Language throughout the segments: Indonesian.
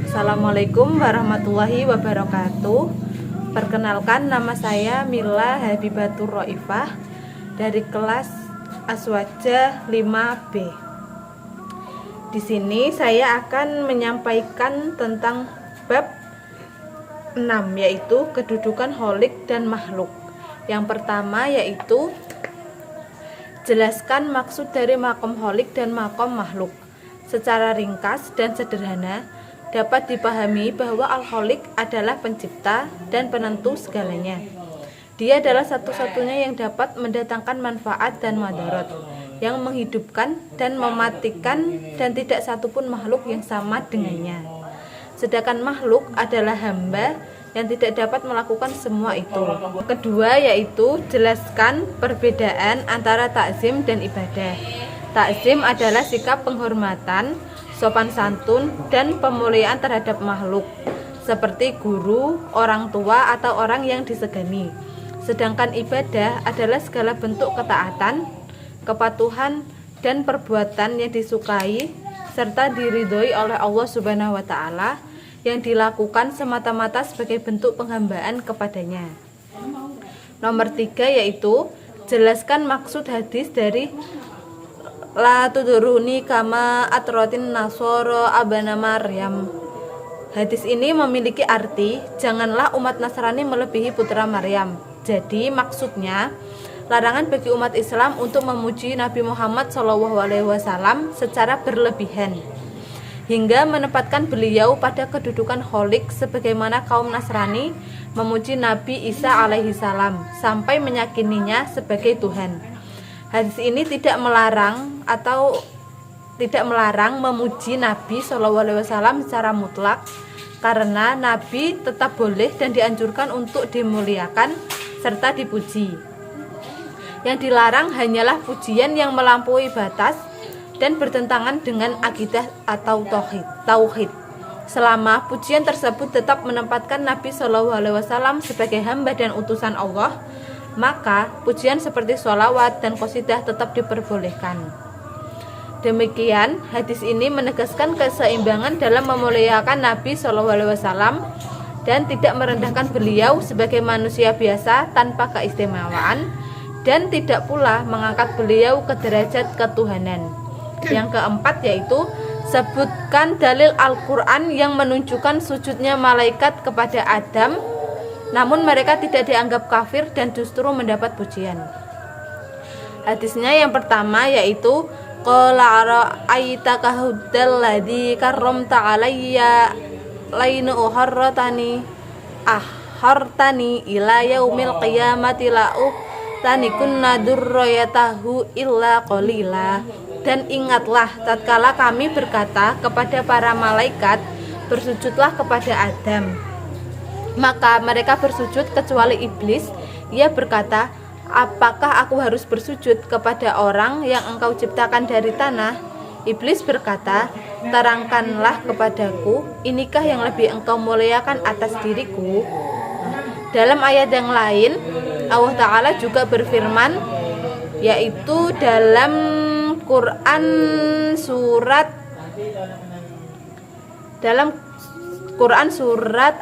Assalamualaikum warahmatullahi wabarakatuh. Perkenalkan, nama saya Mila Habibatur Roifah dari kelas Aswaja 5B. Di sini saya akan menyampaikan tentang bab 6, yaitu kedudukan kholik dan makhluk. Yang pertama yaitu jelaskan maksud dari makom kholik dan makom makhluk. Secara ringkas dan sederhana dapat dipahami bahwa Al-Khaliq adalah pencipta dan penentu segalanya. Dia adalah satu-satunya yang dapat mendatangkan manfaat dan madarat, yang menghidupkan dan mematikan, dan tidak satupun makhluk yang sama dengannya. Sedangkan makhluk adalah hamba yang tidak dapat melakukan semua itu. Kedua yaitu jelaskan perbedaan antara takzim dan ibadah. Takzim adalah sikap penghormatan, sopan santun, dan pemuliaan terhadap makhluk, seperti guru, orang tua, atau orang yang disegani. Sedangkan ibadah adalah segala bentuk ketaatan, kepatuhan, dan perbuatan yang disukai serta diridhoi oleh Allah Subhanahu wa Ta'ala, yang dilakukan semata-mata sebagai bentuk penghambaan kepadanya. Nomor 3 yaitu jelaskan maksud hadis dari La tuduruni kama atrotin nasoro abana Maryam. Hadis ini memiliki arti janganlah umat Nasrani melebihi putra Maryam. Jadi maksudnya larangan bagi umat Islam untuk memuji Nabi Muhammad SAW secara berlebihan, hingga menempatkan beliau pada kedudukan kholik sebagaimana kaum Nasrani memuji Nabi Isa alaihissalam sampai meyakininya sebagai Tuhan. Hadis ini tidak melarang memuji Nabi SAW secara mutlak, karena Nabi tetap boleh dan dianjurkan untuk dimuliakan serta dipuji. Yang dilarang hanyalah pujian yang melampaui batas dan bertentangan dengan akidah atau tauhid. Selama pujian tersebut tetap menempatkan Nabi SAW sebagai hamba dan utusan Allah, maka pujian seperti sholawat dan qasidah tetap diperbolehkan. Demikian, hadis ini menegaskan keseimbangan dalam memuliakan Nabi SAW dan tidak merendahkan beliau sebagai manusia biasa tanpa keistimewaan, dan tidak pula mengangkat beliau ke derajat ketuhanan. Yang keempat yaitu sebutkan dalil Al-Quran yang menunjukkan sujudnya malaikat kepada Adam, namun mereka tidak dianggap kafir dan justru mendapat pujian. Hadisnya yang pertama yaitu qala ra'aitaka huddal ladzi karramta alayya lainu uharratani ila yaumil qiyamati tani kunna durrayatahu illa qalila. Dan ingatlah tatkala kami berkata kepada para malaikat, bersujudlah kepada Adam, maka mereka bersujud kecuali iblis. Ia berkata, apakah aku harus bersujud kepada orang yang engkau ciptakan dari tanah? Iblis berkata, terangkanlah kepadaku, inikah yang lebih engkau muliakan atas diriku? Dalam ayat yang lain Allah Ta'ala juga berfirman, yaitu dalam Quran surat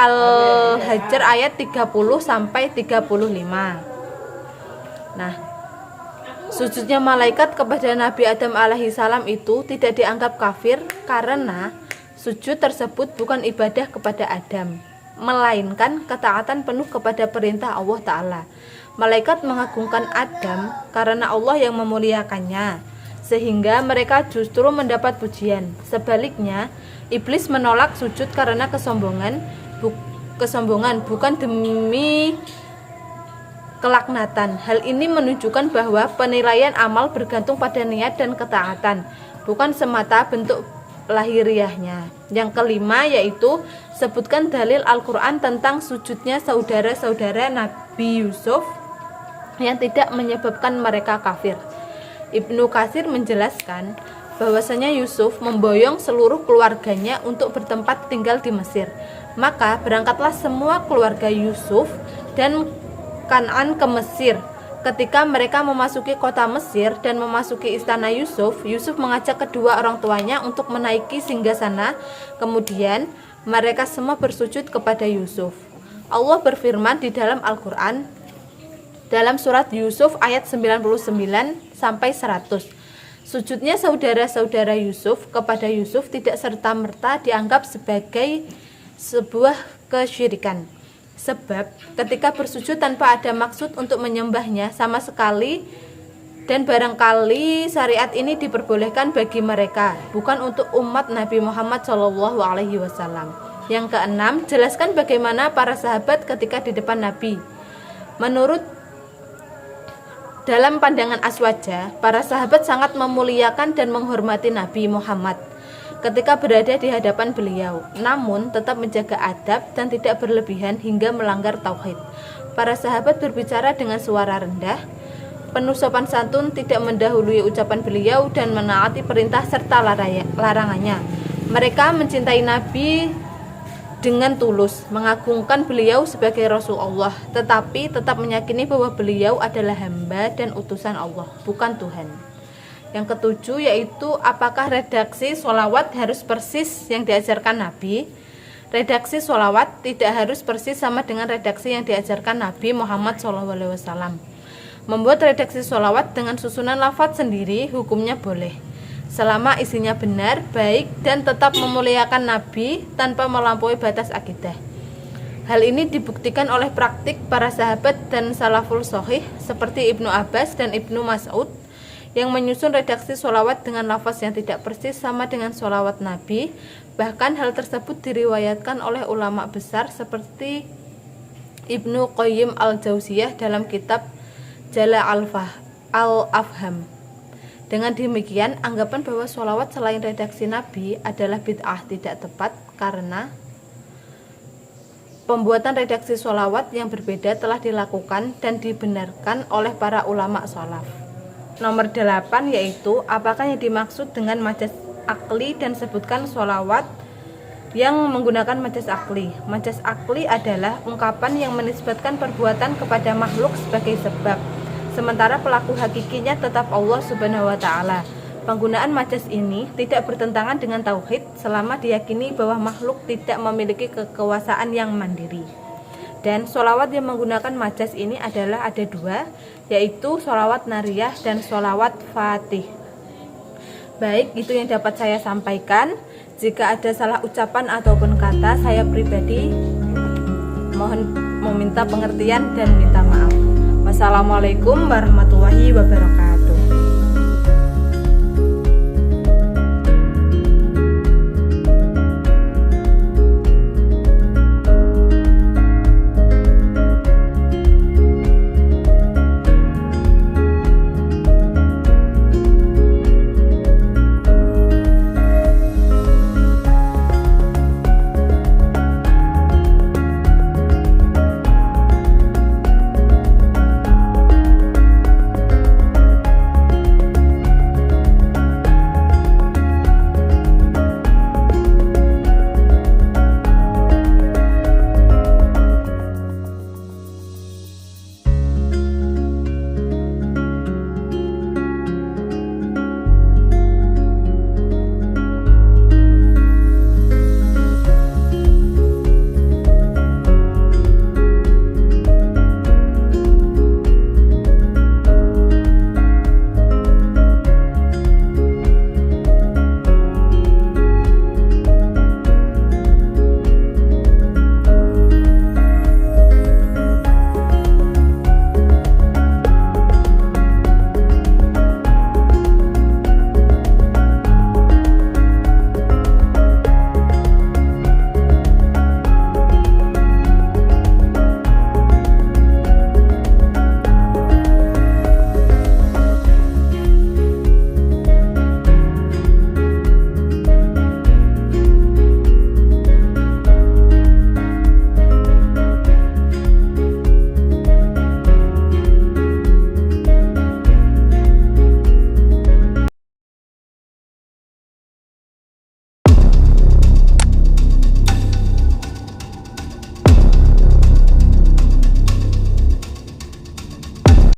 Al-Hajr ayat 30 sampai 35. Nah, sujudnya malaikat kepada Nabi Adam alaihissalam itu tidak dianggap kafir karena sujud tersebut bukan ibadah kepada Adam, melainkan ketaatan penuh kepada perintah Allah Ta'ala. Malaikat mengagungkan Adam karena Allah yang memuliakannya, sehingga mereka justru mendapat pujian. Sebaliknya, iblis menolak sujud karena kesombongan bukan demi kelaknatan. Hal ini menunjukkan bahwa penilaian amal bergantung pada niat dan ketaatan, bukan semata bentuk lahiriahnya. Yang kelima yaitu sebutkan dalil Al-Quran tentang sujudnya saudara-saudara Nabi Yusuf yang tidak menyebabkan mereka kafir. Ibnu Katsir menjelaskan bahwasanya Yusuf memboyong seluruh keluarganya untuk bertempat tinggal di Mesir. Maka berangkatlah semua keluarga Yusuf dan Kan'an ke Mesir Ketika mereka memasuki kota Mesir dan memasuki istana Yusuf, Yusuf mengajak kedua orang tuanya untuk menaiki singgasana. Kemudian mereka semua bersujud kepada Yusuf. Allah berfirman di dalam Al-Quran dalam surat Yusuf ayat 99 sampai 100. Sujudnya saudara-saudara Yusuf kepada Yusuf tidak serta-merta dianggap sebagai sebuah kesyirikan. Sebab ketika bersujud tanpa ada maksud untuk menyembahnya sama sekali, dan barangkali syariat ini diperbolehkan bagi mereka, bukan untuk umat Nabi Muhammad SAW. Yang keenam, jelaskan bagaimana para sahabat ketika di depan Nabi. Menurut dalam pandangan Aswaja, para sahabat sangat memuliakan dan menghormati Nabi Muhammad ketika berada di hadapan beliau, namun tetap menjaga adab dan tidak berlebihan hingga melanggar tauhid. Para sahabat berbicara dengan suara rendah, penuh sopan santun, tidak mendahului ucapan beliau dan menaati perintah serta larangannya. Mereka mencintai Nabi dengan tulus, mengagungkan beliau sebagai Rasulullah, tetapi tetap meyakini bahwa beliau adalah hamba dan utusan Allah, bukan Tuhan. Yang ketujuh yaitu apakah redaksi sholawat harus persis yang diajarkan Nabi? Redaksi sholawat tidak harus persis sama dengan redaksi yang diajarkan Nabi Muhammad SAW. Membuat redaksi sholawat dengan susunan lafaz sendiri hukumnya boleh, selama isinya benar, baik, dan tetap memuliakan Nabi tanpa melampaui batas akidah. Hal ini dibuktikan oleh praktik para sahabat dan salaful shahih seperti Ibnu Abbas dan Ibnu Mas'ud yang menyusun redaksi sholawat dengan lafaz yang tidak persis sama dengan sholawat Nabi. Bahkan hal tersebut diriwayatkan oleh ulama besar seperti Ibnu Qayyim al-Jauziyah dalam kitab Jala al-Afham. Dengan demikian, anggapan bahwa sholawat selain redaksi Nabi adalah bid'ah tidak tepat, karena pembuatan redaksi sholawat yang berbeda telah dilakukan dan dibenarkan oleh para ulama sholaf. Nomor 8 yaitu apakah yang dimaksud dengan majaz akli, dan sebutkan sholawat yang menggunakan majaz akli. Majaz akli adalah ungkapan yang menisbatkan perbuatan kepada makhluk sebagai sebab, sementara pelaku hakikinya tetap Allah Subhanahu wa Ta'ala. Penggunaan majaz ini tidak bertentangan dengan tauhid selama diyakini bahwa makhluk tidak memiliki kekuasaan yang mandiri. Dan sholawat yang menggunakan majaz ini adalah ada dua, yaitu sholawat nariyah dan sholawat fatih. Baik, itu yang dapat saya sampaikan. Jika ada salah ucapan ataupun kata, saya pribadi mohon meminta pengertian dan minta maaf. Wassalamualaikum warahmatullahi wabarakatuh.